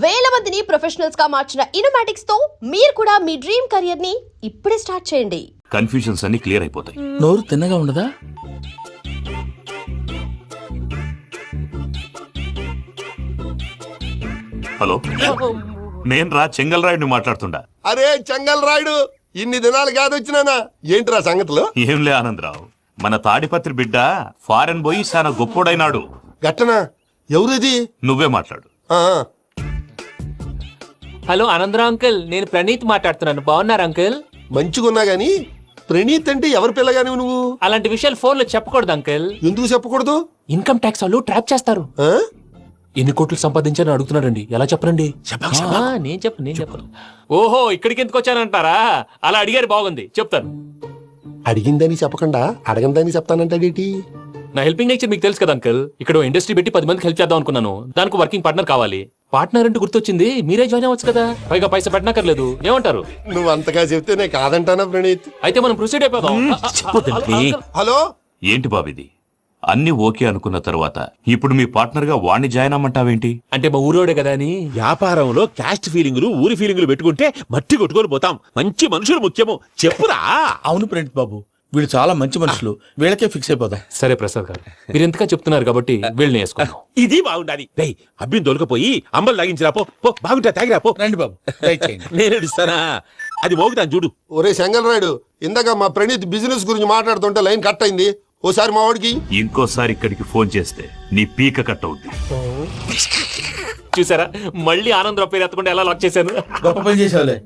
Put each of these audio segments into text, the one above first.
వేల మందిని ప్రొఫెషనల్స్ గా మార్చిన ఇనోమాటిక్స్ తో మీరు కూడా మీ డ్రీమ్ కెరియర్ ని ఇప్పుడే స్టార్ట్ చేయండి. కన్ఫ్యూజన్స్ అన్ని క్లియర్ అయిపోతాయి. నోరు తిన్నగా ఉండదా? హలో, నేను చెంగల్ రాయుడిని మాట్లాడుతుండా. అరే చెంగల్ రాయుడు, ఇన్ని దినాలు కాదు వచ్చినానా? ఏంట్రా సంగతులు? ఏంలే ఆనందరావు, మన తాడిపత్రి బిడ్డ ఫారెన్ పోయి చాలా గొప్పోడైనాడు. గట్టనా? ఎవరిది? నువ్వే మాట్లాడు. హలో ఆనందరావు అంకుల్, నేను ప్రణీత్ మాట్లాడుతున్నాను. బాగున్నారు అంకుల్? మంచిగున్నా గాని ప్రణీత్ అంటే ఎవరి పిల్లగాని నువ్వు? అలాంటి విషయాలు ఫోన్ లో చెప్పకూడదు అంకుల్. ఎందుకు చెప్పకూడదు? ఇన్కమ్ ట్యాక్స్ వాళ్ళు ట్రాప్ చేస్తారు. ఆ? ఎన్ని కోట్లు సంపాదించాలని అడుగుతున్నారండి. ఎలా చెప్పరండి? నేను చెప్పను. ఓహో, ఇక్కడికి ఎందుకు వచ్చానంటారా? అలా అడిగారు, బాగుంది, చెప్తాను. అడిగిందని చెప్పకుండా అడగందని చెప్తానంటాడేటి? నా హెల్పింగ్ నేచర్ మీకు తెలుసు కదా అంకుల్. ఇక్కడ ఇండస్ట్రీ పెట్టి 10 మందికి హెల్ప్ చేద్దాం అనుకున్నాను. దానికి వర్కింగ్ పార్ట్నర్ కావాలి. పార్ట్నర్ అంటే గుర్తొచ్చింది, మీరే జాయిన్ అవ్వచ్చు కదా. పైగా పైసా పెట్టనక్కర్లేదు. ఏమంటారు? నువ్వు అంతగా చెప్తేనే కాదంటానా ప్రణీత్? అయితే మనం ప్రొసీడ్ అయిపోదాం. హలో, ఏంటి బాబిది? అన్ని ఓకే అనుకున్న తర్వాత ఇప్పుడు మీ పార్ట్నర్ గా వాణ్ణి జాయిన్ అమ్మంటావేంటి? అంటే మా ఊరోడే కదా అని. వ్యాపారంలో క్యాస్ట్ ఫీలింగులు, ఊరి ఫీలింగులు పెట్టుకుంటే మట్టి కొట్టుకొని పోతాం. మంచి మనుషులు ముఖ్యము. చెప్పురా. అవును ప్రణీత్ బాబు, వీళ్ళు చాలా మంచి మనుషులు. వీళ్ళకే ఫిక్స్ అయిపోదాం. సరే ప్రసాద్ గారు, మీరు ఎంతగా చెప్తున్నారు కాబట్టి వీళ్ళని వేసుకున్నాం. ఇది బాగుండాలి. రే, అబ్బిని దొలకపోయి అంబలు లాగించిరా పో. బాగుంటా, తాగిరా పో. రండి బాబు, దయచేయండి. నేను ఇస్తానా? అది మోగుతాను చూడు. ఒరే చెంగల్ రాయుడు, ఇందాక మా ప్రణీత్ బిజినెస్ గురించి మాట్లాడుతుంటే లైన్ కట్ అయింది. ఓసారి మా వాడికి ఇంకోసారి ఇక్కడికి ఫోన్ చేస్తే నీ పీక కట్ అవుద్ది. చూసారా, మళ్ళీ ఆనందరావు పేరు ఎత్తకుండా ఎలా లాక్ చేశాను. గొప్ప పని చేసేవాళ్ళే.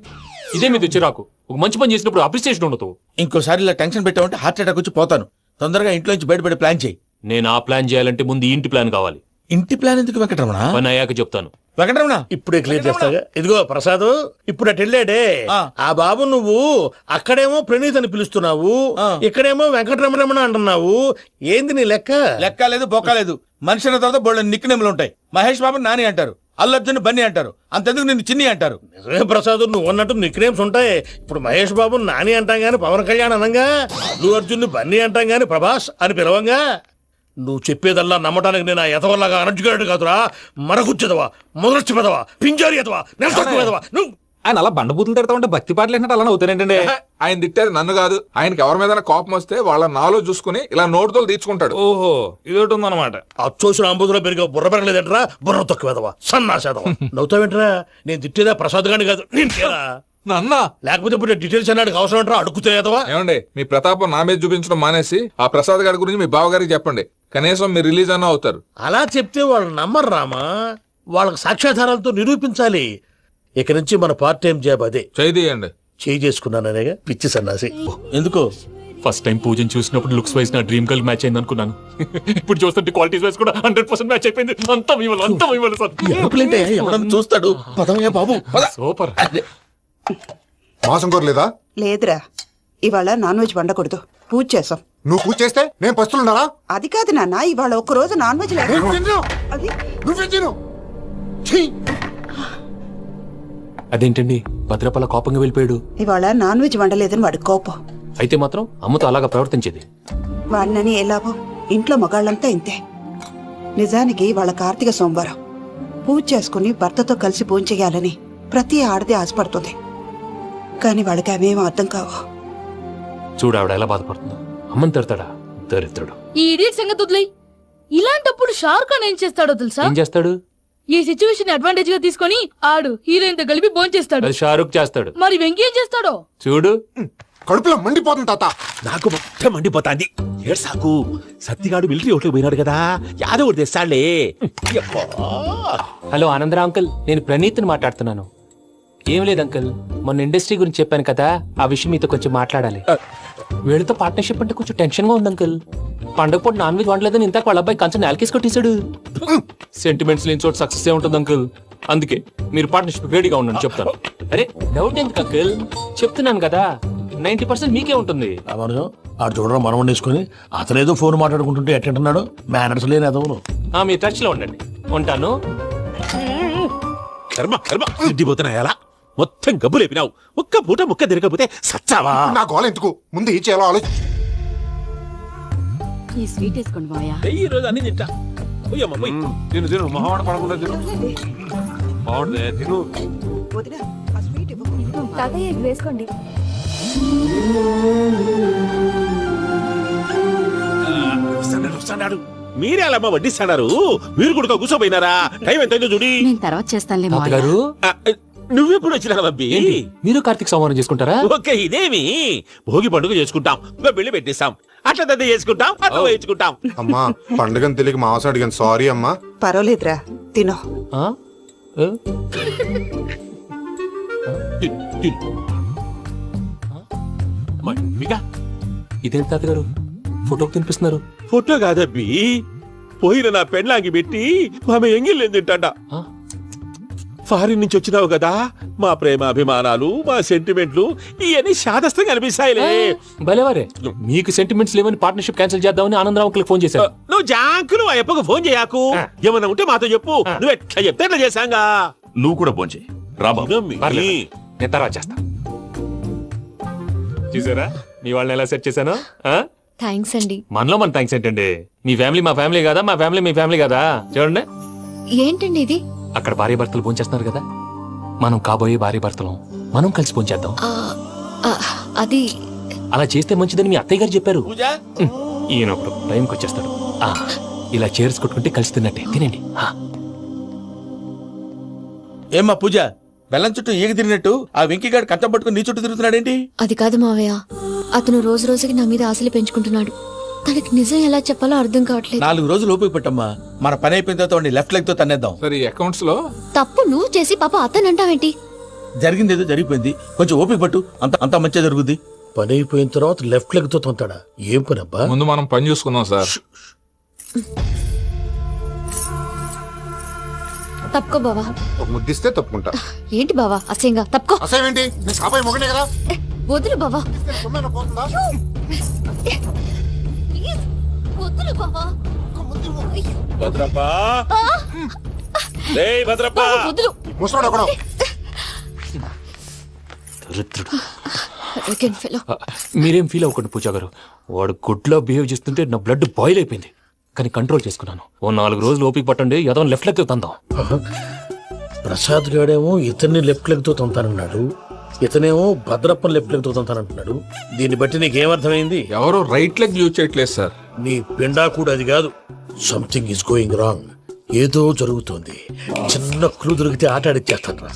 ఇదే మీద చిరాకు. ఒక మంచి పని చేసినప్పుడు అప్రిసియేషన్ ఉండదు. ఇంకోసారి ఇలా టెన్షన్ పెట్టామంటే హార్ట్ అటాక్ వచ్చి పోతాను. తొందరగా ఇంట్లో నుంచి బయటపడే ప్లాన్ చేయి. నేను ఆ ప్లాన్ చేయాలంటే ముందు ఈ ఇంటి ప్లాన్ కావాలి. ఇంటి ప్లాన్ ఎందుకు వెంకటరమణ? పని అయ్యాక చెప్తాను. వెంకటరమణ, ఇప్పుడే క్లియర్ చేస్తాగా. ఇదిగో ప్రసాద్, ఇప్పుడు అటు వెళ్ళాడే ఆ బాబు, నువ్వు అక్కడేమో ప్రణీత్ అని పిలుస్తున్నావు, ఇక్కడేమో వెంకటరమణ అంటున్నావు. ఏంది నీ లెక్క? లెక్క లేదు, బొక్క లేదు. మనిషి అన్న తర్వాత బోళ్ళ నిక్నెములు ఉంటాయి. మహేష్ బాబు నాని అంటారు, అల్లు అర్జున్ బన్నీ అంటారు, అంతెందుకు నిన్ను చిన్ని అంటారు. నిజమే ప్రసాద్, నువ్వు అన్నట్టు నిక్ నేమ్స్ ఉంటాయి. ఇప్పుడు మహేష్ బాబు నాని అంటాం గాని పవన్ కళ్యాణ్ అనంగా, అల్లు అర్జున్ బన్నీ అంటాం గాని ప్రభాస్ అని పిలవంగా. నువ్వు చెప్పేదల్లా నమ్మటానికి నేను ఆ ఎతవల్లాగా అనర్జుకేటెడ్ కాదురా. మరగుచ్చదవా, మొదలచ్చి పెదవా, పింజారి ఎదవా, నెలసొక్కుదవా నువ్వు. ఆయన అలా బండబూతులు తిడతా ఉంటే భక్తి పాటలు ఏంటంటే అలా అవుతానంటే. ఆయన తిట్టేది నన్ను కాదు. ఆయనకి ఎవరి మీద కోపం వస్తే వాళ్ళ నాలో చూసుకుని ఇలా నోటుతో తీర్చుకుంటాడు. ఓహో, ఇదొకటి ఉందన్నమాట. అచ్చోసిన అంబుధులో పెరిగే బుర్ర పెరగలేదంటరా, బుర్ర తొక్కువేదవా, సన్నాసేదవా. నవ్వుతావేంటరా? నేను తిట్టేదా ప్రసాద్ గాని కాదు, నేను తేరా. నన్న లేకపోతే ఇప్పుడు డీటెయిల్స్ అన్నాడు అవసరం అంటారా? అడుగుతాయేదవా. ఏమండి, మీ ప్రతాపం నా మీద చూపించడం మానేసి ఆ ప్రసాద్ గారి గురించి మీ బావగారికి చెప్పండి. కనీసం మీరు రిలీజ్ అన్న అవుతారు. అలా చెప్తే వాళ్ళు నమ్మరు రామా. వాళ్ళకి సాక్ష్యాధారాలతో నిరూపించాలి. ఇక నుంచి మన పార్ట్ టైం జాబ్ అదే. చేయండి. చేయి చేసుకున్నాననేగా పిచ్చి సన్నాసి. ఎందుకో ఫస్ట్ టైం పూజను చూసినప్పుడు లుక్స్ వైజ్ నా డ్రీమ్ గర్ల్ మ్యాచ్ అయింది అనుకున్నాను. ఇప్పుడు చూస్తుంటే క్వాలిటీస్ వైజ్ కూడా 100% మ్యాచ్ అయిపోయింది. అంతా ఇవ్వాలి సార్. ఎవడన్నా చూస్తాడు. పదమయ్యా బాబు, సూపర్. మాసం కోరలేదా? లేదురా, ఇవాళ నాన్ వెజ్ వండకూడదు. పూజ చేసాం. నువ్వు పూజ చేస్తే నేను పస్తులున్నారా? అది కాదు నాన్న, ఇవాళ ఒక్కరోజు నాన్ వెజ్ లేదు. అది నువ్వే తిను. అదేంటండి, భద్రపల కోపంగా వెళ్ళిపోయాడు. ఇవాళ నాన్ వెజ్ వండలేదని వాడి కోపం. అయితే మాత్రం అమ్మతో అలాగా ప్రవర్తించేది. వాడినని ఏ లాభం? ఇంట్లో మగాళ్ళంతా ఇంతే. నిజానికి వాళ్ళ కార్తీక సోమవారం పూజ చేసుకుని భర్తతో కలిసి పూజ చేయాలని ప్రతి ఆడది ఆశపడుతుంది. కానీ వాళ్ళకి అవేమో అర్థం కావు. చూడు ఆవిడ ఎలా బాధపడుతుందో. అమ్మని తిడతాడా దరిద్రుడు. ఈ ఇడియట్ సంగతి వదిలేయ్. ఇలాంటప్పుడు షారుఖ్ ఖాన్ ఏం చేస్తాడో తెలుసా? ఏం చేస్తాడు? ఈ సిచ్యువేషన్ అడ్వాంటేజ్ గా తీసుకొని ఆడు హీరోయిన్ తో కలిపి బోన్ చేస్తాడు. అది షారుఖ్ చేస్తాడు. మరి వెంకీ ఏం చేస్తాడో చూడు. కడుపులో మండిపోతుంది తాత. నాకు మొత్తం మండిపోతాంది. ఏడ్సాకు. సత్తిగాడు మిలిటరీ ఓట్లకు పోయినాడు కదా, యాదవ్ తెస్తాడులే. హలో ఆనందరావు అంకుల్, నేను ప్రణీత్ని మాట్లాడుతున్నాను. ఏం లేదు అంకుల్, మొన్న ఇండస్ట్రీ గురించి చెప్పాను కదా, ఆ విషయం మీతో కొంచెం మాట్లాడాలి. వీళ్ళతో పార్ట్నర్షిప్ అంటే కొంచెం టెన్షన్ గా ఉంది అంకుల్. పండగ పూట నాన్ వెజ్ వండలేదని ఇంతకు వాళ్ళ అబ్బాయి కంచెం నేలకేసి కొట్టేశాడు. సెంటిమెంట్స్ లేని చోట సక్సెస్ ఏ ఉంటుంది అంకుల్. అందుకే మీరు పార్ట్నర్షిప్ రెడీగా ఉండండి, చెప్తాను. అరే డౌట్ ఎందుకు అంకుల్, చెప్తున్నాను కదా, 90% మీకే ఉంటుంది. ఆడు చూడడం మనం వండేసుకుని అతనేదో ఫోన్ మాట్లాడుకుంటుంటే ఎట్టంటున్నాడు. మేనర్స్ లేని అదవును. మీ టచ్ లో ఉండండి, ఉంటాను. కర్మ కర్మ సిద్ధిపోతున్నాయలా. మొత్తం గబ్బు లేపినావు. ఒక్క పూట ముక్క తిరగకపోతే సచ్చావా? నా గోల ఎందుకు, ముందు ఏం చేయాలో ఆలోచి. ఈ స్వీట్ వేసుకోండి మాయా. ఈ రోజు అన్ని తింటా. తిను మొహం పడకుండా తిను. వదినా ఆ స్వీట్ ఇవ్వు. తాతయ్య ఇది వేసుకోండి. మీరే అలా అమ్మ వడ్డిస్తాడారు, మీరు కూడా కూర్చోపోయినారా? టైం ఎంతైందో చూడి. నేను తర్వాత చేస్తానులే తాతగారు ఆ, నువ్వెప్పుడు వచ్చినా అబ్బి? ఏంటి మీరు కార్తీక సంహారం చేసుకుంటారా? ఓకే, ఇదేమి భోగి పండుగ చేసుకుంటాం, పెళ్లి పెట్టేస్తాం, అట్లా దద్ద చేసుకుంటాం, అట్లా వేయించుకుంటాం. అమ్మా పండుగని తెలియక మాంస అడిగాను సారీ అమ్మా. పర్వాలేదురా తినో. ఆ? ఏ? మమ్మిగా ఇదేంటి తాతగారు ఫోటోకి తినిపిస్తున్నారు? ఫోటో కాదబ్బి, పోయిన నా పెళ్ళాంగి పెట్టి ఆమె ఎంగిల్లేం తింటాడ. ఆ? ఫారిన్ నుంచి వచ్చినావు కదా, మా ప్రేమ అభిమానాలు, మా సెంటిమెంట్లు ఇవన్నీ శాదస్తంగా అనిపిస్తాయిలే. భలేవారే, మీకు సెంటిమెంట్స్ లేవని పార్ట్నర్షిప్ క్యాన్సిల్ చేద్దామని ఆనందరావు అంకుల్కి ఫోన్ చేశారు. నువ్వు జాంకులు ఆ అప్పకు ఫోన్ చేయకు, ఏమన్నా ఉంటే మాతో చెప్పు. నువ్వు ఎట్లా చెప్తే ఎట్లా చేశాంగా. నువ్వు కూడా పోంచే రాబాబు. ఇదమ్మి. నేను తర్వాత చేస్తా. చూసారా మీ వాళ్ళని ఎలా సెట్ చేశాను? థ్యాంక్స్ అండి. మనలో మన థ్యాంక్స్ ఏంటండి? మీ ఫ్యామిలీ మా ఫ్యామిలీ కదా, మా ఫ్యామిలీ మీ ఫ్యామిలీ కదా. చూడండి, ఏంటండి ఇది? అక్కడ భార్య భర్తలు భోంచేస్తున్నారు కదా, మనం కాబోయే భార్య భర్తలు మనం కలిసి భోంచేద్దాం. అది అలా చేస్తే మంచిదని మీ అత్తయ్య గారు చెప్పారు. పూజ ఈయన ఒకడు టైంకి వచ్చేస్తాడు. ఇలా చేర్స్ కొట్టుకుంటే కలిసి తిన్నట్టే తినండి. ఏమ్మా పూజ, బెల్లం చుట్టూ ఈగ తిరిగినట్టు ఆ వెంకీగాడు కట్టం పట్టుకుని నీ చుట్టూ తిరుగుతున్నాడేంటి? అది కాదు మావయ్య, అతను రోజు రోజుకి నా మీద ఆశలు పెంచుకుంటున్నాడు. తనకి నిజం ఎలా చెప్పాలో అర్థం కావట్లేదు. 4 రోజులు ఓపిక పట్టమ్మా, మన పని అయిపోయిన తర్వాత లెఫ్ట్ లెగ్ తో తన్నేద్దాం. సరే అకౌంట్స్ లో తప్పు నువ్వు చేసి పాప అతను అంటావేంటి? జరిగింది ఏదో జరిగిపోయింది, కొంచెం ఓపిక పట్టు, అంత మంచిగా జరుగుద్ది. పని అయిపోయిన తర్వాత లెఫ్ట్ లెగ్ తో తొంతాడా? ఏం పని అబ్బా? ముందు మనం పని చూసుకుందాం సార్. తప్పుకో బావా. ఒక ముద్దిస్తే తప్పుకుంటా. ఏంటి బావా అసహ్యంగా? తప్పుకో. అసేమేంటి నీ కాబోయే మొగనే కదా. వదులు బావా. సొమ్మేనా పోతుందా? ప్లీజ్, వదులు బావా. భద్రప్ప, రేయ్ భద్రప్ప. బావా, వదులు. ముసలోడు ఒకడు. Arrogant fellow. మీరేం ఫీల్ అవ్వకండి పూజా గారు, వాడు గుడ్లో బిహేవ్ చేస్తుంటే నా బ్లడ్ బాయిల్ అయిపోయింది. కానీ కంట్రోల్ చేసుకున్నాను. ఓ 4 రోజులు ఓపిక పట్టండి, ఏదో లెఫ్ట్ లెగ్ తందాం. ప్రసాద్ గాడేమో ఇతన్ని లెఫ్ట్ లెగ్ తో తొంతానన్నాడు, ఇతనేమో భద్రప్పని లెఫ్ట్ లెగ్ తో తొంతానంటున్నాడు. దీన్ని బట్టి నీకేమర్థమైంది? ఎవరు రైట్ లెగ్ యూజ్ చేయట్లేదు సార్. నీ పిండా కూడా అది కాదు. Something is going wrong. ఏదో జరుగుతోంది. చిన్న క్లూ దొరికితే ఆట ఆడిచ్చేస్తాను రా.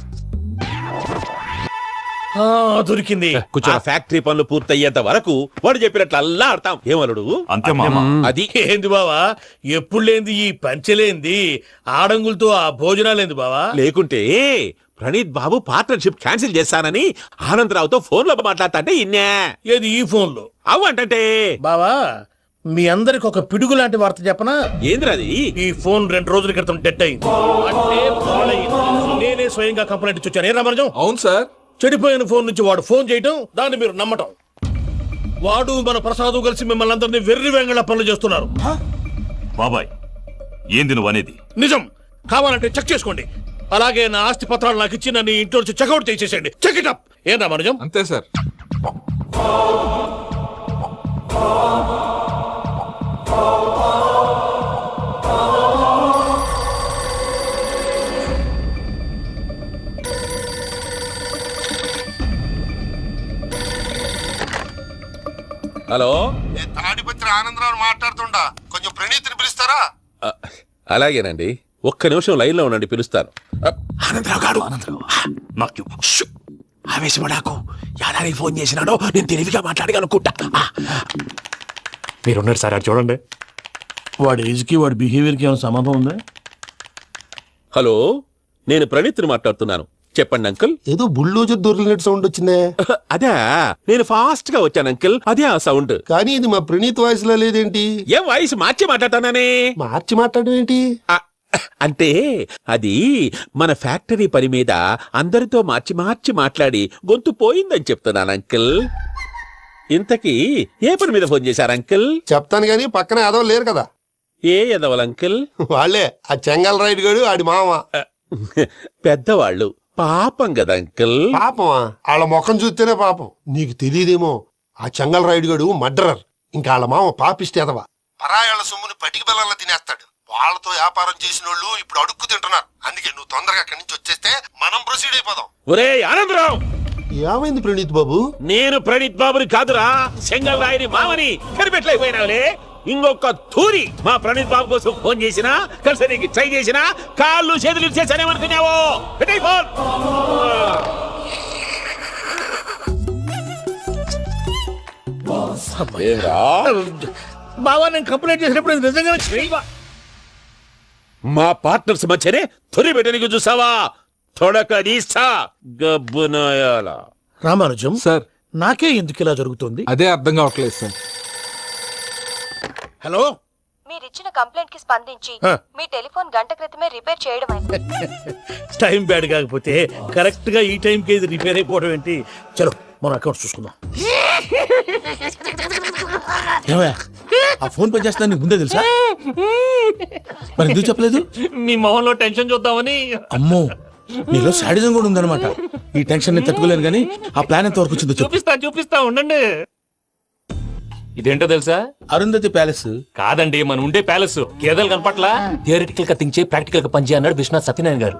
దొరికింది. ఆ ఫ్యాక్టరీ పనులు పూర్తయ్యేంత వరకు వాడు చెప్పినట్లు అల్లా ఆడతాం. ఏమలుడు అంతే మామ. అది ఏంది బావా, ఎప్పుడు లేంది ఈ పంచలేంది, ఆడంగులతో ఆ భోజనాలేంది బావా? లేకుంటే ప్రణీత్ బాబు పార్ట్నర్షిప్ క్యాన్సిల్ చేస్తానని ఆనందరావుతో ఫోన్ లో మాట్లాడతాంటే ఇన్నే. ఏది ఈ ఫోన్ లో? అవు అంటే బావా, మీ అందరికి ఒక పిడుగు లాంటి వార్త చెప్పనా? ఏంద్రది? ఈ ఫోన్ 2 రోజుల క్రితం డెడ్ అయింది. అంటే పాడైంది. నేనే స్వయంగా కంప్లైంట్ ఇచ్చి వచ్చాను. ఏ రామరాజం? అవును సార్. చెడిపోయిన ఫోన్ నుంచి వాడు ఫోన్ చేయటం, దాన్ని మీరు నమ్మటం. వాడు మన ప్రసాదు కలిసి మిమ్మల్ని అందరినీ వెర్రి వెంగళ పనులు చేస్తున్నారు. బాబాయ్, ఏంది నువ్వు అనేది? నిజం. కావాలంటే చెక్ చేసుకోండి. అలాగే నా ఆస్తి పత్రాలు నాకు ఇచ్చి నన్ను ఇంట్లో నుంచి చెక్అౌట్ చేసేసండి. Check it up. ఏం రామరాజం? అంతే సార్. హలో, నేను తాడిపత్రి ఆనందరావు మాట్లాడుతుండా, కొంచెం ప్రణీతిని పిలుస్తారా? అలాగేనండి, ఒక్క నిమిషం లైన్ లో ఉండండి, పిలుస్తాను. ఆనందరావు గాడు నాకు చెప్పు. ఆవేశపడాకు. యాదానికి ఫోన్ చేసినాడో నేను తెలివిగా మాట్లాడగలనుకుంటా. మీరున్నారు సార్, అది చూడండి. వాడి ఏజ్ కి వాడి బిహేవియర్ కి ఏమైనా సంబంధం ఉందా? హలో, నేను ప్రణీత్ని మాట్లాడుతున్నాను. చెప్పండి అంకుల్. ఏదో బుల్డోజర్ దొరికినట్టు సౌండ్ వచ్చిందే. అదే, నేను ఫాస్ట్ గా వచ్చాను అంకుల్, అదే ఆ సౌండ్. కానీ ఇది మా ప్రణీత్ వాయిస్ లో లేదేంటి? ఏం వాయిస్ మార్చి మాట్లాడతానే? మార్చి మాట్లాడడం ఏంటి? అంటే అది మన ఫ్యాక్టరీ పని మీద అందరితో మార్చి మార్చి మాట్లాడి గొంతు పోయిందని చెప్తున్నాను అంకుల్. ఇంతకీ ఏ పని మీద ఫోన్ చేశారు అంకుల్? చెప్తాను గానీ పక్కన ఏదో లేరు కదా. ఏ ఎదవలు అంకుల్? వాళ్ళే ఆ చెంగల్ రైడ్ గడు ఆడి మామ. పెద్దవాళ్ళు, పాపం కదా అంకుల్. పాపమా? వాళ్ళ ముఖం చూస్తేనే పాపం. నీకు తెలియదేమో, ఆ చెంగల్ రైడ్ గడు మర్డరర్. ఇంకా వాళ్ళ మామ పాపిస్తేదవా, పరాయాళ్ళ సొమ్ముని పటికి బెల్లంలో తినేస్తాడు. వాళ్ళతో వ్యాపారం చేసిన వాళ్ళు ఇప్పుడు అడుక్కు తింటున్నారు. అందుకే నువ్వు తొందరగా అక్కడి నుంచి వచ్చేస్తే మనం ప్రొసీడ్ అయిపోదాం. ఒరే ఆనందరావు, ఏమైంది ప్రణీత్ బాబు? నేను ప్రణీత్ బాబుని కాదురా, సెంగల్ రాయని మామని కనిపెట్టలేకపోయినావులే. ఇంకొక తూరి మా ప్రణీత్ బాబు కోసం ఫోన్ చేసినా, కలిసి నీకు ట్రై చేసినా కాళ్ళు చేతులు చేశానేమనుకున్నావో. పెట్టేయ్ ఫోన్. బావా నేను కంప్లైంట్ చేసినప్పుడు ఇది నిజంగానే మా పార్ట్నర్స్ మధ్యనే తొలి పెట్టడానికి చూసావా? తొడక నీస్తా గబ్బునాయాల. రామానుజం సార్ నాకే ఎందుకు ఇలా జరుగుతుంది? అదే అర్థం కావట్లేదు సార్. హలో, మీరిచ్చిన కంప్లైంట్ కి స్పందించి మీ టెలిఫోన్ గంట క్రితమే రిపేర్ చేయడం అయింది. టైం బ్యాడ్ కాకపోతే కరెక్ట్ గా ఈ టైం కి ఇది రిపేర్ అయిపోవడం ఏంటి? చలో మన అకౌంట్ చూసుకుందాం. ఏమయ్యా, ఆ ఫోన్ పని చేస్తున్నా నీకు ముందే తెలుసా? మరి ఎందుకు చెప్పలేదు? మీ మొహంలో టెన్షన్ చూద్దామని. అమ్మో, నీలో శాడిజం కూడా ఉందన్నమాట. ఈ టెన్షన్ ని తట్టుకోలేను కానీ ఆ ప్లాన్ ఎంత వరకు వచ్చిందో చెప్పు. చూపిస్తా ఉండండి. ఇదేంటో తెలుసా? అరుంధతి ప్యాలెస్ కాదండి, మన ఉండే ప్యాలెస్. గేదెలు కనపట్లా? థియరిటికల్ గా థింక్ చేయి, ప్రాక్టికల్ గా పనిచేయి అన్నాడు విశ్వనాథ్ సత్యనారాయణ గారు.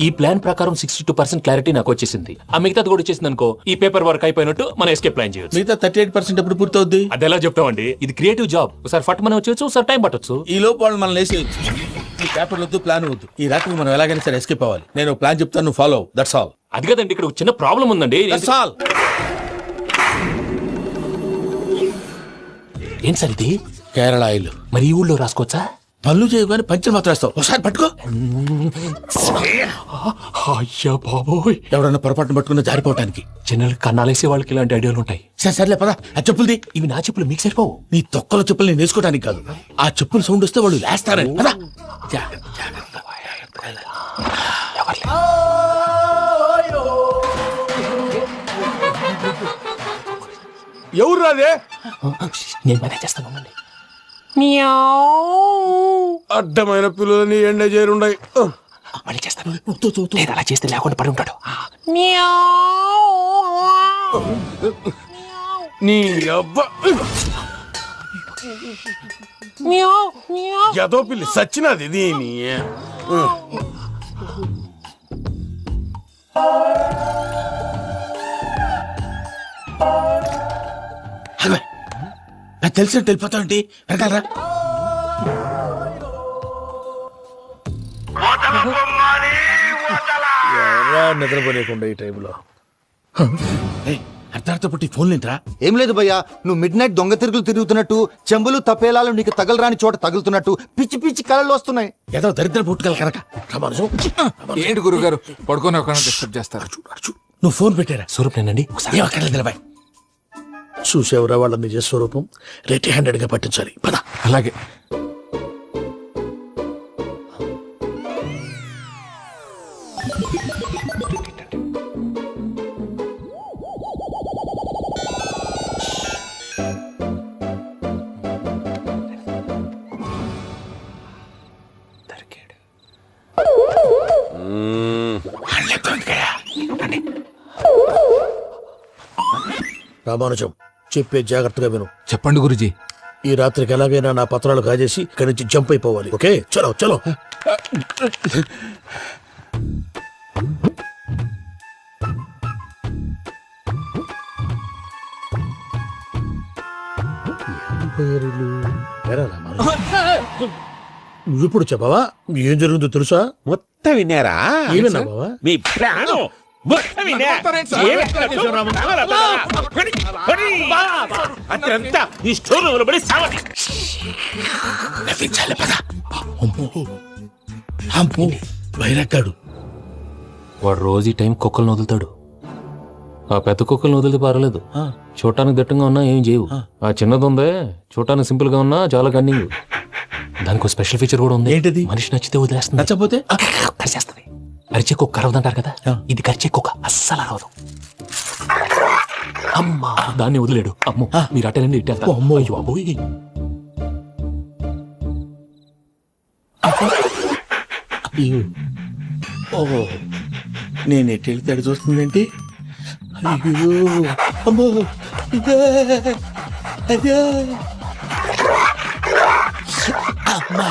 ఈ ప్లాన్ ప్రకారం 62% క్లారిటీ నాకు వచ్చేసింది. ఆ మిగతాది కూడా వచ్చేసింది అనుకో, ఈ పేపర్ వర్క్ అయిపోయినట్టు మనం ఎస్కేప్ ప్లాన్ చేయొచ్చు. మిగతా 38% ఎప్పుడు పూర్తవుద్ది? అది ఎలా చెప్తామండి, ఇది క్రియేటివ్ జాబ్. ఒకసారి ఫట్ మనం వచ్చేయచ్చు, ఒకసారి టైం పట్టొచ్చు. ఈ లోపు వాళ్ళు మనం లేసేయచ్చు. ఈ పేపర్ వద్దు, ప్లాన్ వద్దు. ఈ రాత్రికి మనం ఎలాగైనా సరే ఎస్కేప్ అవ్వాలి. నేను ప్లాన్ చెప్తాను, నువ్వు ఫాలో. That's all. అది కదండి, ఇక్కడ ఒక చిన్న ప్రాబ్లం ఉందండి. That's all. ఏం సార్ ఇది? కేరళ ఆయిల్. మరి ఈ ఊళ్ళో రాసుకోవచ్చా? పనులు చేయగానే పంచర్ మాత్రం వేస్తావు. ఒకసారి పట్టుకో. అయ్యా బాబోయ్, ఎవరన్నా పొరపాటున పట్టుకున్న జారిపోవటానికి. జనరల్ కన్నాలేసే వాళ్ళకి ఇలాంటి ఐడియాలు ఉంటాయి. సర్లే పదా, ఆ చెప్పులది. ఇవి నా చెప్పులు మీకు సరిపోవు. నీ తొక్కల చెప్పులు నేను వేసుకోవడానికి కాదు, ఆ చెప్పులు సౌండ్ వస్తే వాళ్ళు లేస్తారని. పదా. ఎవరు రాదే? నేను మేనేజ్ చేస్తాను, ఉండండి. అడ్డమైన పిల్లలని ఎండ చేరుండయి. మళ్ళీ చేస్తాను. లేదు, అలా చేస్తే లేకుండా పడి ఉంటాడు. నీ అబ్బా ఎదో పిల్లి సచ్చినది దీని. తెలిసినట్టు వెళ్ళిపోతావు ఏంటి? వెనకాలరా. నిద్రపోలేకుండా ఈ టైంలో అర్ధార్థ పుట్టి ఫోన్ లేంట్రా? ఏం లేదు భయ్యా, నువ్వు మిడ్ నైట్ దొంగ తిరుగులు తిరుగుతున్నట్టు, చెంబులు తపేలాలు నీకు తగలరాని చోట తగులుతున్నట్టు పిచ్చి పిచ్చి కళలు వస్తున్నాయి. ఏదో దరిద్ర పుట్టుకల కనుక. ఏంటి గురుగారు పడుకొని ఒక డిస్టర్బ్ చేస్తారు? నువ్వు ఫోన్ పెట్టారా? స్వరూప్ నేనండి. ఏం అక్కడ నిలబాయ్. చూసేవరా వాళ్ళ నిజ స్వరూపం. రెట్టి హ్యాండెడ్ గా పట్టించాలి. పద. అలాగే. రామానుజం, చెప్పే జాగ్రత్తగా విను. చెప్పండి గురుజీ. ఈ రాత్రికి ఎలాగైనా నా పత్రాలు కాజేసి ఇక్కడి నుంచి జంప్ అయిపోవాలి. ఓకే, చలో చలో. నువ్విప్పుడు చెప్పవా ఏం జరుగుతుందో తెలుసా? మొత్తం విన్నారా? ఏమన్నా బావా? మీ ప్రాణం మొత్తం విన్నా. అదంతా ఈ స్టోర్ రూమ్ లో పడి సావని. వైరక్కాడు. వాడు రోజు ఈ టైం కుక్కలను వదులుతాడు. ఆ పెద్ద కుక్కలను వదిలితే పర్వాలేదు, చూడటానికి దట్టంగా ఉన్నా ఏం చేయవు. ఆ చిన్నది ఉందే, చూడటానికి సింపుల్ గా ఉన్నా చాలా కన్నింగ్. దానికి స్పెషల్ ఫీచర్ కూడా ఉంది. ఏంటిది? మనిషి నచ్చితే వదిలేస్తుంది, నచ్చపోతే కరిచేస్తుంది. అరిచే కుక్క అరవదంటారు కదా, ఇది కరిచే కుక్క అస్సలు అరవదు. అమ్మా, దాన్ని వదిలేడు. అమ్మో, మీరు అటెండి ఇటు వెళ్తారు. అమ్మో, అయ్యో అబ్బోయ్. ఓహో, నేను ఎటు వెళ్తే అటు చూస్తుందేంటి? అయ్యో అమ్మో, అయ్యో అమ్మా.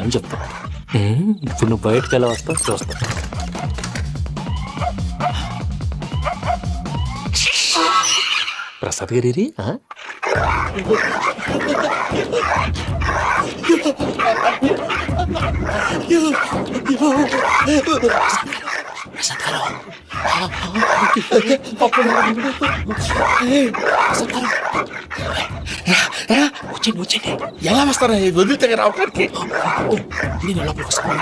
అని చెప్తా. ఇప్పుడు నువ్వు బయటకు ఎలా వస్తావు చూస్తా. ప్రసాద్ గారి వచ్చండి ఎలా వస్తారా వదిలితే రావడానికి నేను లోపలికి వస్తాను.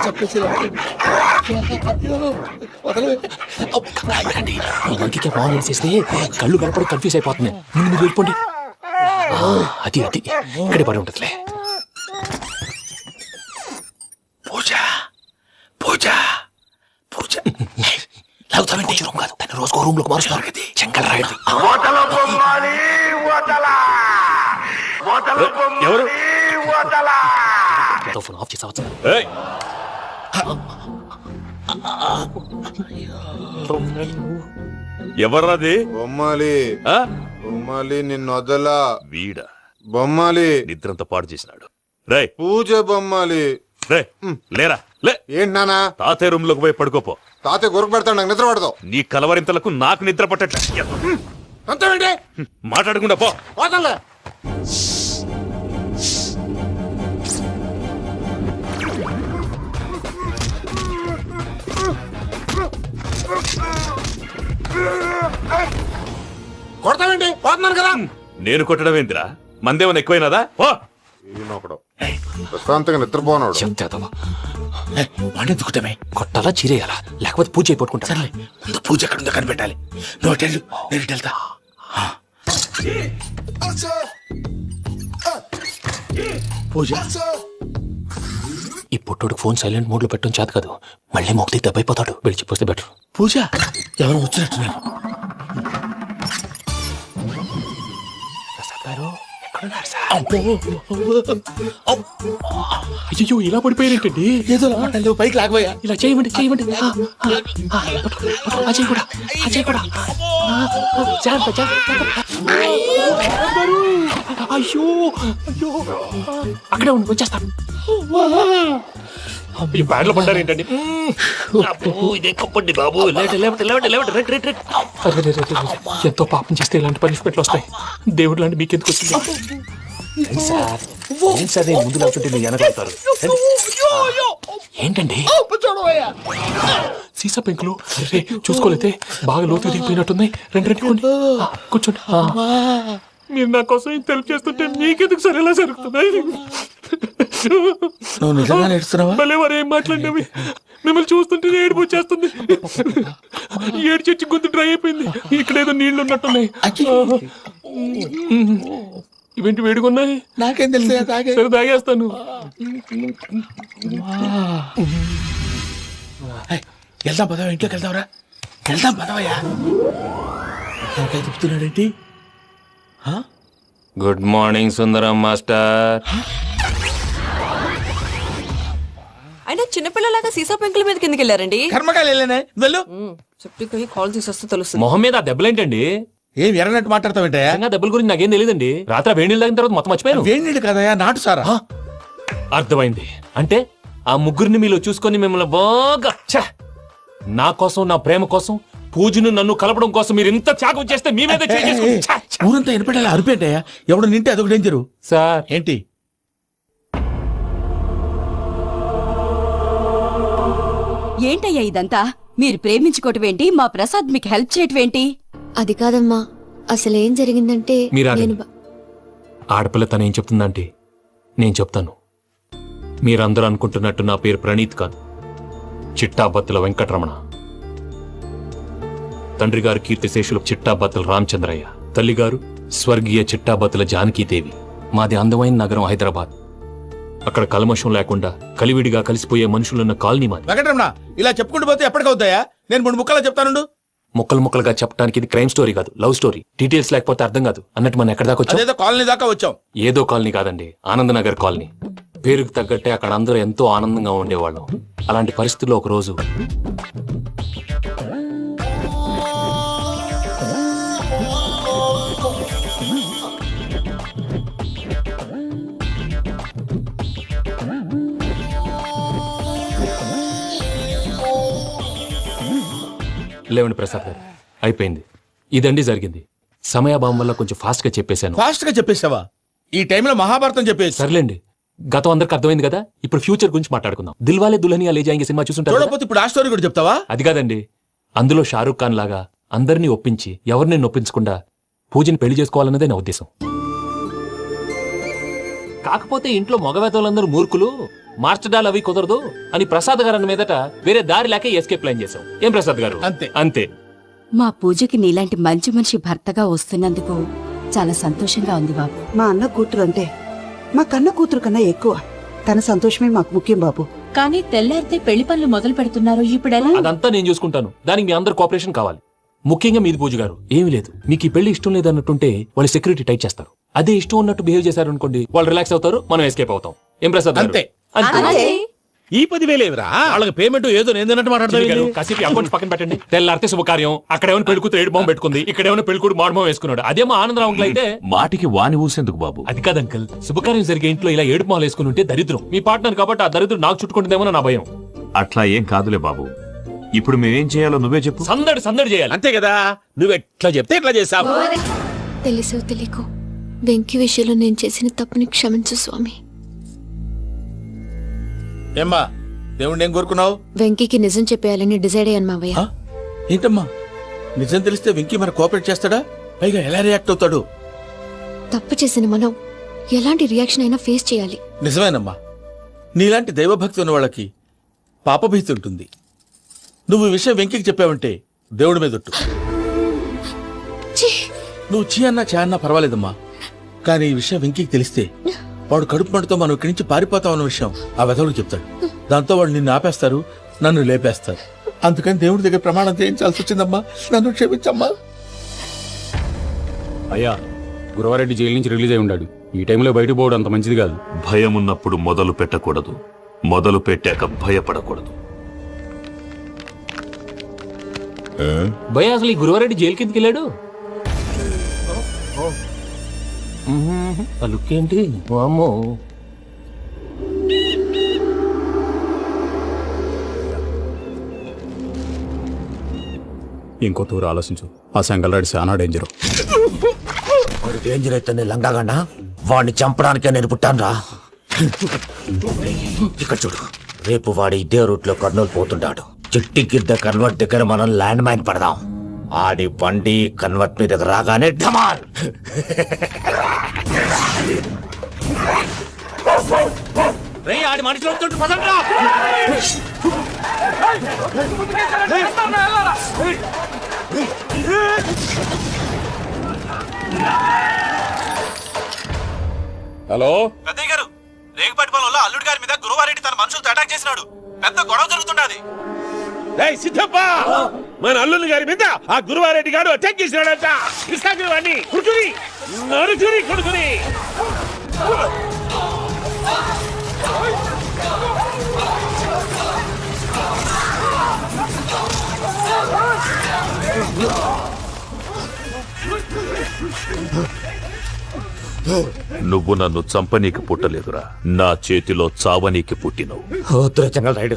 చెప్పేసి ఇంటికే ఫోన్ చేసేస్తే కళ్ళు కనపడి కన్ఫ్యూజ్ అయిపోతున్నాయి. ముందు మీరు వెళ్ళిపోండి. అది అది ఇక్కడే పడి ఉంటుందిలే. పూజ పూజ పూజ లాగుతామంటే రూమ్ కాదు, దాన్ని రోజుకో రూమ్ లోకి మారుస్తున్నారు కదా. చెంకల్ రాయుడు ఎవరు ఫోన్ ఆఫ్ చేసావచ్చు. ఎవర్రాది? బొమ్మాలి బొమ్మాలి నిన్ను వదలా. వీడ బొమ్మాలి నిద్రంతా పాడు చేసినాడు. రే పూజ బొమ్మాలి. రే లేరా లే. ఏంటి నానా? తాతయ్య రూమ్ లోకి పోయి పడుకోపో. తాతయ్య గురకు పెడతాడు, నాకు నిద్ర పడతావు. నీ కలవరింతలకు నాకు నిద్ర పట్టట్లే. అంతేంటి మాట్లాడకుండా పో. పోతాలే. కొడతావేంటి? పోతున్నాను కదా. నేను కొట్టడం ఏంటిరా? మందేమన్నా ఎక్కువైనదా? ఓ ఈయనొకడు ప్రశాంతంగా నిద్రపోనాడు. చెప్తావా వాడెందుకుంటామే? కొట్టాలా చీరేయాలా లేకపోతే పూజ అయిపోట్టుకుంటా. సరే ముందు పూజ ఎక్కడ ఉందో కనిపెట్టాలి. నువ్వు వెళ్ళు, నేను వెళ్తా. పూజ ఈ పుట్టోడు ఫోన్ సైలెంట్ మోడ్ లో పెట్టడం చేత కాదు. మళ్ళీ మొక్కి దెబ్బైపోతాడు. వెళ్ళి చెప్పొస్తే బెటర్. పూజ ఎవరు వచ్చినట్టున్నారు. అయ్యో ఇలా పడిపోయారేంటండి? ఏదో నువ్వు పైకి లాగబోయా. ఇలా చేయమండి చేయమండి. అజయ్ కూడా అజయ్ కూడా అయ్యో అయ్యో అక్కడే ఉండి వచ్చేస్తాను. ఈ బ్యాడ్ లో పడ్డారు ఏంటండి? ఎంతో పాపం చేస్తే ఇలాంటి పనిష్మెంట్లు వస్తాయి. దేవుడు లాంటి మీకెందుకు వచ్చింది? సరే ముందు లేకుంటే మీరు వెనకాడతారు. ఏంటండి సీసా పెంకులు? అరే చూసుకోలేతే బాగా లోతు దిగిపోయినట్టున్నాయి. రెండు రెండు కూర్చోండి. మీరు నా కోసం ఇంత హెల్ప్ చేస్తుంటే మీకెందుకు సరే ఎలా జరుగుతున్నాయి? నువ్వు నిజంగా నేర్చున్నావా? మళ్ళీ వారు ఏం మాట్లాడినవి మిమ్మల్ని చూస్తుంటే ఏడుపు వచ్చేస్తుంది. ఏడు చెట్టు గొంతు డ్రై అయిపోయింది. ఇక్కడ ఏదో నీళ్లు ఉన్నట్టున్నాయి. ఇవేంటి వేడుకున్నాయి? నాకేం తెలుసు. సరే తాగేస్తాను. వెళ్దాం పదవా, ఇంట్లోకి వెళ్దాంరా. వెళ్దాం పదవయ్యా. చెప్తున్నాడేంటి? గుడ్ మార్నింగ్ సుందరం మాస్టర్. అయినా చిన్నపిల్లలాగా సీసా పెంకుల మీద కిందకి వెళ్ళారండి. కర్మకాయలు వెళ్ళానే వెళ్ళు. చెట్టుకి కాల్ తీసేస్తే తెలుస్తుంది. మొహం మీద ఆ దెబ్బలేంటండి? ఏం ఎర్రనట్టు మాట్లాడతావేంటయా? దెబ్బల గురించి నాకేం తెలియదండి. రాత్రి వేడి నీళ్ళు తాగిన తర్వాత మొత్తం మర్చిపోయాను. వేడి నీళ్ళు కదయా, నాటు సారా. అర్థమైంది. అంటే ఆ ముగ్గురిని మీలో చూసుకొని మిమ్మల్ని బాగా నా కోసం నా ప్రేమ కోసం పూజను నన్ను కలపడం కోసం మీరు ఇంత త్యాగం చేస్తే మీ మీద ఊరంతా వినపడేలా అరిపేటయా. ఎవడు నింటే అదొక డేంజరు. సార్ ఏంటి ఏంటయ్యా ఇదంతా? మీరు ప్రేమించుకోవటం ఏంటి? మా ప్రసాద్ మీకు హెల్ప్ చేయటం ఏంటి? అది కాదమ్మా, అసలేం జరిగిందంటే ఆడపిల్ల తనేం చెప్తుందంటే నేను చెప్తాను. మీరందరూ అనుకుంటున్నట్టు నా పేరు ప్రణీత్ కాదు, చిట్టాబత్తుల వెంకటరమణ. తండ్రి గారు కీర్తిశేషులు చిట్టాబత్తుల రామచంద్రయ్య, తల్లిగారు స్వర్గీయ చిట్టాబత్తుల జానకీదేవి. మాది అందమైన నగరం హైదరాబాద్. అక్కడ కల్మషం లేకుండా కలివిడిగా కలిసిపోయే మనుషులున్న కాలనీ మాది. వెంకటరమణ ఇలా చెప్పుకుంటూ పోతే ఎప్పటికవుతాయా? నేను 3 ముక్కలా చెప్తానుండు. ముక్కలు ముక్కలుగా చెప్పడానికి ఇది క్రైమ్ స్టోరీ కాదు, లవ్ స్టోరీ. డీటెయిల్స్ లేకపోతే అర్థం కాదు. అన్నట్టు మనం ఎక్కడ దాకా వచ్చాం? అదేదో కాలనీ దాకా వచ్చాం. ఏదో కాలనీ కాదండి, ఆనందనగర్ కాలనీ. పేరుకు తగ్గట్టే అక్కడ అందరూ ఎంతో ఆనందంగా ఉండేవాళ్ళం. అలాంటి పరిస్థితుల్లో ఒక రోజు లేవండి ప్రసాద్ గారు, అయిపోయింది. ఇదండి జరిగింది. సమయాభావం వల్ల కొంచెం ఫాస్ట్ గా చెప్పేశాను. ఫాస్ట్ గా చెప్పేసావా? ఈ టైంలో మహాభారతం చెప్పేసి. సర్లేండి, గతం అందరికి అర్థమైంది కదా. ఇప్పుడు ఫ్యూచర్ గురించి మాట్లాడుకుందాం. దిల్వాలే దుల్హనియా లే జాయేంగే సినిమా చూసుంటారు. చూడకపోతే ఇప్పుడు ఆ స్టోరీ కూడా చెప్తావా? అది కాదండి, అందులో షారూక్ ఖాన్ లాగా అందరినీ ఒప్పించి ఎవరిని నొప్పించకుండా పూజని పెళ్లి చేసుకోవాలన్నదే నా ఉద్దేశం. కాకపోతే ఇంట్లో మగవేతలందరూ మూర్ఖులు, మార్చడాలు అవి కుదరదు అని ప్రసాద్ గారు అన్న మీదట వేరే దారి లేక ఎస్కేప్ ప్లాన్ చేశాం. ఏం ప్రసాద్ గారు? అంతే అంతే. మా పూజకి నీలాంటి మంచి మనిషి భర్తగా వస్తున్నందుకు చాలా సంతోషంగా ఉంది బాబు. మా అన్న కూతురు అంతే, మా కన్న కూతురు కన్నా ఎక్కువ. తన సంతోషమే మాకు ముఖ్యం బాబు. కానీ తెల్లారితే పెళ్లి పనులు మొదలు పెడుతున్నారు, ఇప్పుడెలా? అదంతా నేను చూసుకుంటాను. దానికి మీ అందరు కోఆపరేషన్ కావాలి. ముఖ్యంగా మీది పూజ గారు. ఏమీ లేదు, మీకు ఈ పెళ్లి ఇష్టం లేదన్నట్టుంటే వాళ్ళు సెక్యూరిటీ టైట్ చేస్తారు. అదే ఇష్టం ఉన్నట్టు బిహేవ్ చేశారు అనుకోండి, వాళ్ళు రిలాక్స్ అవుతారు, మనం ఎస్కేప్ అవుతాం. ఏం ప్రసాద్ గారు? అంతే. ఈ 10,000 ఏమిరా? వాళ్ళకి పేమెంట్ ఏదో నేను మాట్లాడతాను. కాసేపు అకౌంట్స్ పక్కన పెట్టండి. తెల్లారితే శుభకార్యం, అక్కడేమైనా పెళ్లికూతురు ఏడు బాంబు పెట్టుకుంది, ఇక్కడేమైనా పెళ్లికూడు మాడు బాంబు వేసుకున్నాడు. అదేమో ఆనందరావు అంకుల్ అయితే మాటికి వాని ఊసేందుకు బాబు? అది కాదు అంకుల్, శుభకార్యం జరిగే ఇంట్లో ఇలా ఏడు మాలు వేసుకుని ఉంటే దరిద్రం. మీ పార్ట్నర్ కాబట్టి ఆ దరిద్రం నాకు చుట్టుకుంటుందేమో నా భయం. అట్లా ఏం కాదులే బాబు. ఇప్పుడు మేమేం చేయాలో నువ్వే చెప్పు. సందడి సందడి చేయాలి. అంతే కదా, నువ్వెట్లా చెప్తే ఎట్లా చేసావు. తెలుసో తెలియకో వెంకీ విషయంలో నేను చేసిన తప్పుని క్షమించు స్వామి. ఏమ్మా, దేవుణ్ణి ఏం కోరుకున్నావు? వెంకీకి నిజం చెప్పేయాలని డిసైడ్ అయ్యాను మావయ్య. ఏంటమ్మా, నిజం తెలిస్తే వెంకీ మన కోఆపరేట్ చేస్తాడా? పైగా ఎలా రియాక్ట్ అవుతాడు? తప్పు చేసిన మనం ఎలాంటి రియాక్షన్ అయినా ఫేస్ చేయాలి. నిజమేనమ్మా, నీలాంటి దైవభక్తి ఉన్న వాళ్ళకి పాపభీతి ఉంటుంది. నువ్వు ఈ విషయం వెంకీకి చెప్పావంటే దేవుడి మీద ఒట్టు. నువ్వు చీ అన్నా చా అన్నా పర్వాలేదమ్మా, కానీ ఈ విషయం వెంకీకి తెలిస్తే వాడు కడుపు మంటతో మనం ఇక్కడి నుంచి పారిపోతాం అన్న విషయం ఆ వెధవుడికి చెప్తాడు. దాంతో వాళ్ళు నిన్ను ఆపేస్తారు, నన్ను లేపేస్తారు. అందుకని దేవుడి దగ్గర ప్రమాణం చేయించాల్సి వచ్చిందమ్మా, నన్ను క్షమించమ్మా. అయ్యా, గురవారెడ్డి జైలు నుంచి రిలీజ్ అయి ఉన్నాడు. ఈ టైంలో బయటకు పోవడం అంత మంచిది కాదు. భయం ఉన్నప్పుడు మొదలు పెట్టకూడదు, మొదలు పెట్టాక భయపడకూడదు. భయ అసలు ఈ గురువారెడ్డి జైలు కిందకి వెళ్ళాడు. ఆ లుక్ ఏంటి? అమ్మో, ఇంకో తూరు ఆలోచించు. ఆ సంగల్రాడి చాలా డేంజర్. డేంజర్ అయితే లంగాగండా వాడిని చంపడానికే నేను పుట్టాను రా. ఇక్కడ చూడు, రేపు వాడి ఇదే రూట్ లో కర్నూలు పోతుంటాడు. చిట్టి గిద్ద కన్వర్ట్ దగ్గర మనం ల్యాండ్ మైన్ పడదాం. ఆడి బండి కన్వర్ట్ మీద రాగానే ఢమాల్. ఆడి మనుషులు పదండ్రా. హలో పెద్దయ్య గారు, రేగుపాటి పొలంలో అల్లుడి గారి మీద గురువారెడ్డి తన మనుషులతో అటాక్ చేసినాడు. పెద్ద గొడవ జరుగుతున్నది. సిద్ధప్ప, మన అల్లుని గారి మీద ఆ గురువారెడ్డి గారు అటాక్ చేసినాడట. కృష్ణాగిరి వాడిని కుడుకుని నరుకుని కొడుకుని. నువ్వు నన్ను చంపనీకి పుట్టలేదురా, నా చేతిలో చావనీకి పుట్టినవు. చెంగల్ రైడ్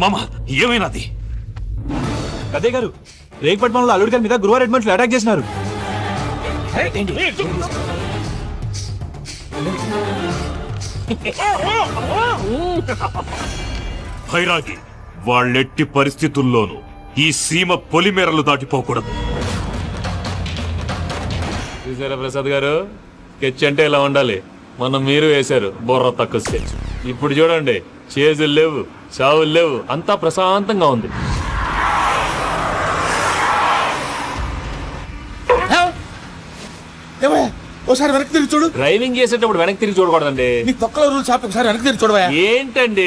మామా, ఏమైనాది? పెద్దయ్య గారు, రేగుపాటి పొలంలో అల్లుడి గారి మీద గురువారెడ్డి మనుషులు అటాక్ చేసినారు. భైరాగి, వాళ్ళెట్టి పరిస్థితుల్లోనూ ఈ సీమ పొలిమేరలు దాటిపోకూడదు. చూసారా ప్రసాద్ గారు, స్కెచ్ అంటే ఇలా ఉండాలి. మనం మీరు వేశారు బుర్ర తక్కువ స్కెచ్. ఇప్పుడు చూడండి, చేజులు లేవు, చావులు లేవు, అంతా ప్రశాంతంగా ఉంది. ఒకసారి వెనక్కి తిరిగి చూడు. డ్రైవింగ్ చేసేటప్పుడు వెనక్కి తిరిగి చూడకూడదండి. నీ తొక్కలో రూల్స్ ఆపి ఒకసారి వెనక్కి తిరిగి చూడవా. ఏంటండి,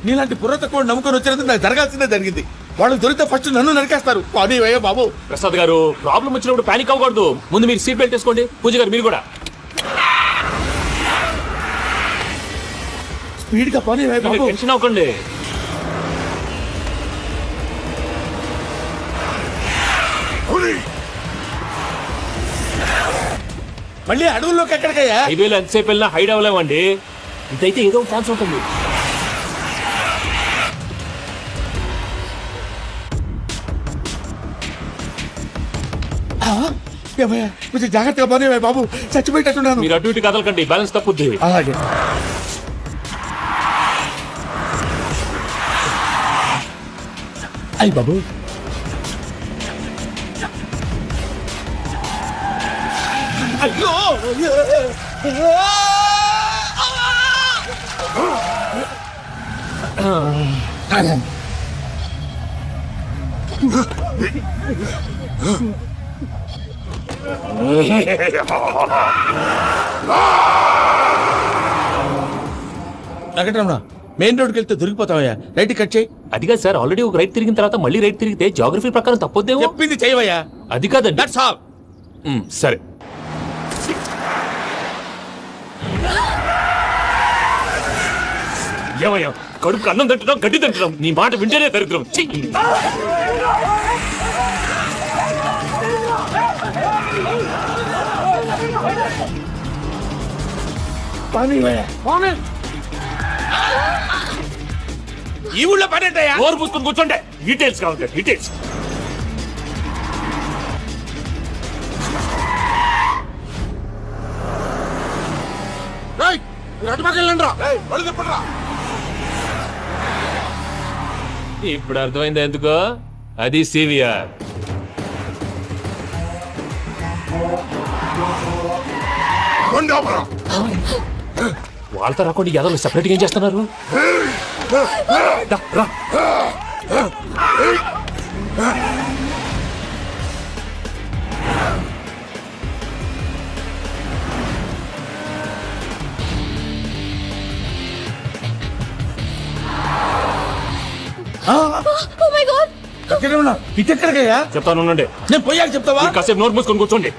నీలాంటి బుర్ర తక్కువ నమ్ముకొని వచ్చినందుకు నాకు జరగాల్సిందే జరిగింది. వాళ్ళు దొరికితే ఫస్ట్ నన్ను నరికేస్తారు. కానీ అయ్యో బాబు. ప్రసాద్ గారు, ప్రాబ్లం వచ్చినప్పుడు పానిక్ అవ్వకూడదు. ముందు మీరు సీట్ బెల్ట్ వేసుకోండి. పూజ గారు మీరు కూడా. స్పీడ్ గా పోనీ బాబు. టెన్షన్ అవ్వకండి. మళ్ళీ అడవుల్లోకి ఎక్కడికయ్యా? హైవేలో ఎంతసేపు వెళ్ళినా హైడ్ అవ్వలేమండి. ఇదైతే ఏదో ఛాన్స్ ఉంటుంది. ఏమయ్యా, కొంచెం జాగ్రత్తగా పోనీ బాబు, చచ్చిపోయేటట్టున్నాను. మీరు అటు ఇటు కదలకండి, బ్యాలెన్స్ తప్పుద్ది. అలాగే. అయ్యి బాబు, అయ్యో వెంకటరమణ, మెయిన్ రోడ్కి వెళ్తే దొరికిపోతావయ్యా. రైట్ కట్ చేయి. అది కాదు సార్, ఆల్రెడీ ఒక రైట్ తిరిగిన తర్వాత మళ్ళీ రైట్ తిరిగితే జాగ్రఫీ ప్రకారం తప్పొద్దేమో. చెప్పింది చేయవయ్యా. అది కాదండి. That's all. సరే. ఏమయ్యా, కడుపుకు అన్నం తింటున్నాం, గడ్డి తింటున్నాం, నీ మాట వింటేనే దరిద్రం. ఈ ఊళ్ళో పడేటయ్యా. ఓరు పూసుకొని కూర్చోండి. డీటెయిల్స్ కావాలి, డీటెయిల్స్. ఇప్పుడు అర్థమైంది ఎందుకో. అది సివిఆర్. వాళ్ళతో రాకుండా ఎదలు సెపరేట్ గా ఏం చేస్తున్నారు? రా. ఇటెక్కడికయ్యా? చెప్తాను ఉండండి. నేను పోయాక చెప్తావా? కాసేపు నోట్ మూసుకొని కూర్చోండి.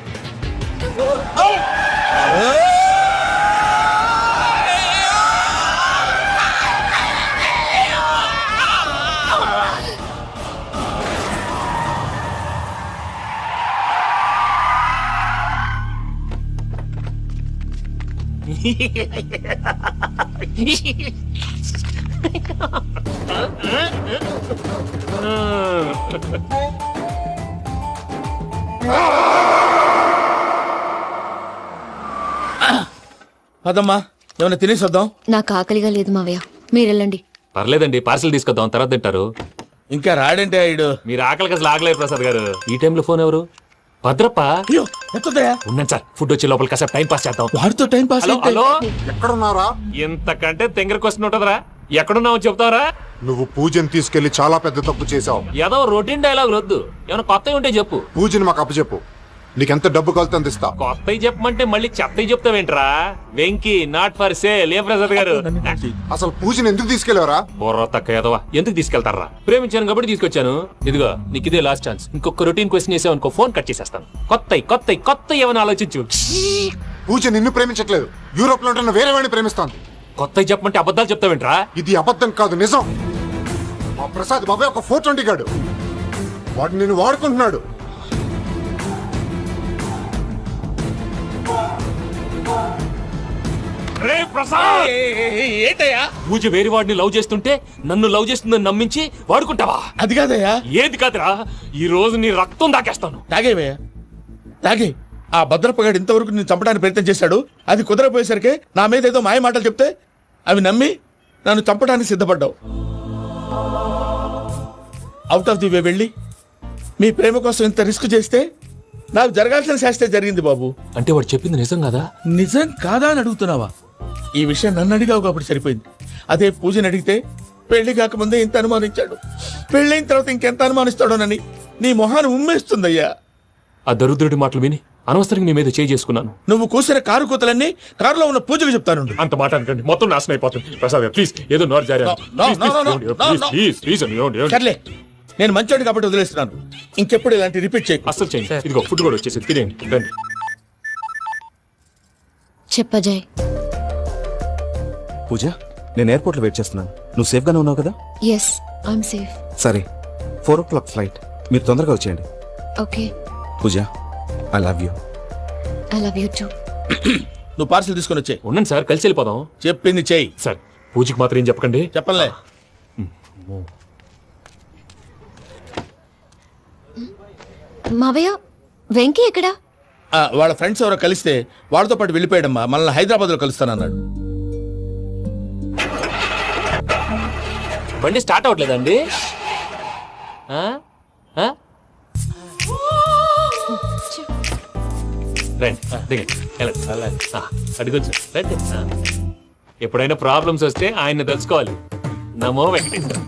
అదమ్మా, ఏమైనా తినేసి వద్దాం. నాకు ఆకలిగా లేదు మావయ్య, మీరు వెళ్ళండి. పర్లేదండి, పార్సిల్ తీసుకొద్దాం, తర్వాత తింటారు. ఇంకా రాడంటే ఆయుడు. మీరు ఆకలికి అసలు ఆగలేదు ప్రసాద్ గారు. ఈ టైంలో ఫోన్ ఎవరు? భద్రప్ప. ఉన్నాను సార్, ఫుడ్ వచ్చే లోపల కాసేపు టైం పాస్ చేద్దాం. వాడితో టైం పాస్. హలో, ఎక్కడున్నారా? ఇంతకంటే తెంగర క్వశ్చన్ ఉంటుందిరా. ఎక్కడున్నావు చెప్తావరా? నువ్వు పూజని తీసుకెళ్లి చాలా పెద్ద తప్పు చేశావు. ఏదో రొటీన్ డైలాగ్ వద్దు, ఏమైనా కొత్తవి ఉంటే చెప్పు. పూజని మాకు అప్పచెప్పు, నీకెంత డబ్బు కలితే అంత ఇస్తా. కొత్తవి చెప్పమంటే మళ్ళీ చెత్తవి చెప్తావేంట్రా? Venky not for sale. ఏ ప్రసాద్ గారు, అసలు పూజని ఎందుకు తీసుకెళ్లేవరా? బుర్ర తక్క ఏదవా, ఎందుకు తీసుకెళ్తారా? ప్రేమించాను కాబట్టి తీసుకొచ్చాను. ఇదిగో నీకు ఇదే లాస్ట్ ఛాన్స్. ఇంకొక రొటీన్ క్వశ్చన్ చేసావు అనుకో, ఫోన్ కట్ చేసేస్తాను. కొత్త ఏమైనా ఆలోచించు. పూజ నిన్ను ప్రేమించట్లేదు, యూరోప్ లో ఉంటున్న వేరే వాడిని ప్రేమిస్తాను. కొత్తవి చెప్పమంటే అబద్ధాలు చెప్తావేంట్రా? ఇది అబద్ధం కాదు, నిజం. మా ప్రసాద్ బాబాయ్ ఒక 420 గాడు, వాడు నిన్ను వాడుకుంటున్నాడు. ఏంటయ్యా, పూజ వేరే వాడిని లవ్ చేస్తుంటే నన్ను లవ్ చేస్తుందని నమ్మించి వాడుకుంటావా? అది కాదయ్యా. ఏది కాదురా, ఈ రోజు నీ రక్తం దాకేస్తాను. తాగేవయ్యా, తాగే. ఆ భద్రప్పగాడు ఇంతవరకు నేను చంపడానికి ప్రయత్నం చేశాడు. అది కుదరపోయేసరికి నా మీద ఏదో మాయ మాటలు చెప్తే అవి నమ్మి నన్ను చంపడానికి సిద్ధపడ్డావు. అవుట్ ఆఫ్ ది వే వెళ్ళి మీ ప్రేమ కోసం ఇంత రిస్క్ చేస్తే నాకు జరగాల్సిన శాస్త్రే జరిగింది బాబు. అంటే వాడు చెప్పింది నిజం కదా? నిజం కాదా అని అడుగుతున్నావా? ఈ విషయం నన్ను అడిగావు కాబట్టి సరిపోయింది. అదే పూజని అడిగితే పెళ్లి కాకముందే ఇంత అనుమానించాడు, పెళ్ళైన తర్వాత ఇంకెంత అనుమానిస్తాడోనని నీ మొహాన్ని ఉమ్మేస్తుందయ్యా. ఆ దరిద్రుడి మాటలు విని అనవసరంగా నీ మీద చేయి చేసుకున్నాను. నువ్వు కూసిన కారు కూతలన్నీ కారులో ఉన్న పూజకు చెప్తాను. అంత మాట అనకండి, మొత్తం నాశనం అయిపోతుంది. ప్రసాద్ ప్లీజ్, ఏదో నోరు జారీ. సర్లే, నేను మంచోడు కాబట్టి వదిలేస్తున్నాను. ఇంకెప్పుడు ఇలాంటి రిపీట్ చేయి. అస్సలు చేయండి. ఇదిగో ఫుడ్ కూడా వచ్చేసి తినేయండి, రండి. చెప్పజాయ్. పూజ, నేను ఎయిర్పోర్ట్లో వెయిట్ చేస్తున్నాను. నువ్వు సేఫ్గానే ఉన్నావు కదా? Yes I'm safe. సరే 4 o'clock ఫ్లైట్. మీరు తొందరగా వచ్చేయండి. Okay. Pooja I love you. I love you too. నువ్వు పార్సిల్ తీసుకొని వచ్చే. ఉండండి సార్, కలిసి వెళ్ళిపోదాం. చెప్పింది చెయ్యి. సార్ పూజకి మాత్రం ఏం చెప్పకండి. చెప్పలే. మావయ్య వెంకీ ఎక్కడా? వాళ్ళ ఫ్రెండ్స్ ఎవరో కలిస్తే వాళ్ళతో పాటు వెళ్ళిపోయాడమ్మా. మనల్ని హైదరాబాద్లో కలుస్తానన్నాడు. బండి స్టార్ట్ అవ్వట్లేదండి. అడుగుచ్చు రండి. ఎప్పుడైనా ప్రాబ్లమ్స్ వస్తే ఆయన్ని తెలుసుకోవాలి. నమో వెంకటేశ్వర.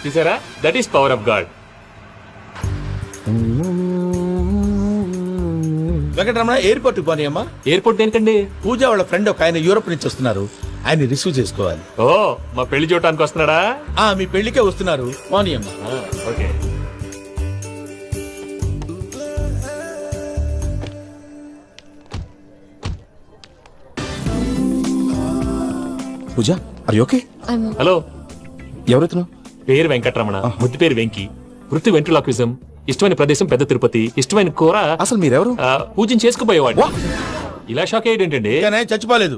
చూసారా, that is power of God. Venkataramana airport పోనీ అమ్మా. ఎయిర్పోర్ట్ దేనికండి? పూజ వాళ్ళ ఫ్రెండ్ ఒక ఆయన యూరోప్ నుంచి వస్తున్నారు. ఆయన రిసీవ్ చేసుకోవాలి. ఓ, మా పెళ్లి చూడటానికి వస్తున్నాడా? మీ పెళ్లికే వస్తున్నారు. పోనీ అమ్మా. Okay. Pooja are you okay? Hello, ఎవరైతున్నావు? పేరు వెంకటరమణ, ముద్దు పేరు వెంకి, వృత్తి వెంట్రులాక్విజం, ఇష్టమైన ప్రదేశం పెద్ద తిరుపతి, ఇష్టమైన కూర. అసలు మీరెవరు? పూజను చేసుకుపోయేవాడు. ఇలా షాక్ అయ్యేటండి. చచ్చిపోలేదు.